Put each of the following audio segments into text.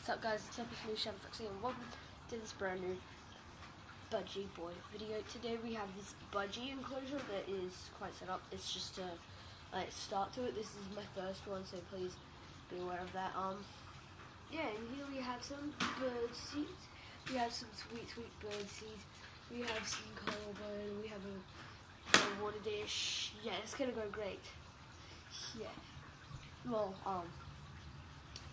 What's up, guys? It's episode Shadow Foxy, and welcome to this brand new Budgie Boi video. Today we have this budgie enclosure that is quite set up. It's just a start to it. This is my first one, so please be aware of that. Yeah, and here we have some bird seeds. We have some sweet bird seeds. We have some collarbone. We have a water dish. Yeah, it's gonna go great. Yeah. Well,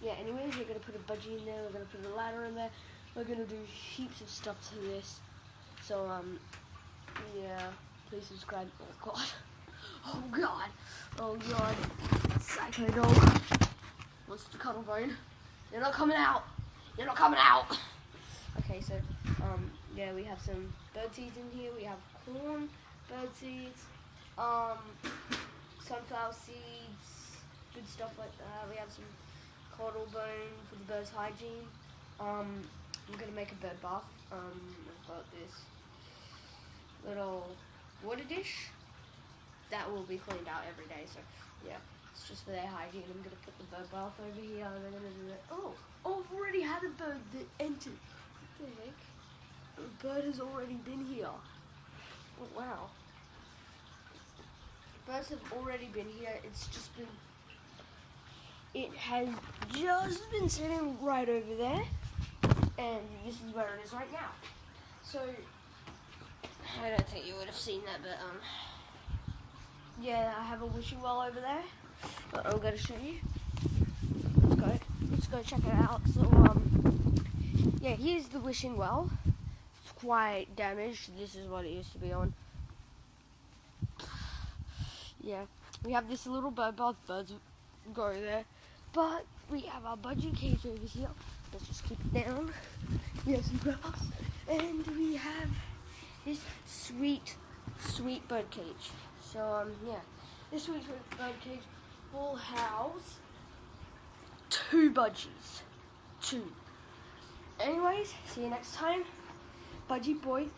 yeah, anyways, we're going to put a budgie in there, we're going to put a ladder in there, we're going to do heaps of stuff to this, so, yeah, please subscribe. Oh god, oh god, psycho dog wants to cuddle bone. You're not coming out, okay, so, yeah, we have some bird seeds in here, we have corn, bird seeds, sunflower seeds, good stuff like that. We have some caudal bone for the bird's hygiene. I'm gonna make a bird bath. I've got this little water dish that will be cleaned out every day. So yeah, it's just for their hygiene. I'm gonna put the bird bath over here. And I'm gonna do it. Oh, I've already had a bird that entered. What the heck? The bird has already been here. Oh wow. Birds have already been here. It has just been sitting right over there, and this is where it is right now. So, I don't think you would have seen that, but, yeah, I have a wishing well over there. I'm going to show you. Let's go check it out. So, yeah, here's the wishing well. It's quite damaged. This is what it used to be on. Yeah, we have this little bird bath. Birds go there. But we have our budgie cage over here. Let's just keep it down. We have some grass. And we have this sweet bird cage. So, yeah. This sweet bird cage will house 2 budgies. 2. Anyways, see you next time. Budgie Boi.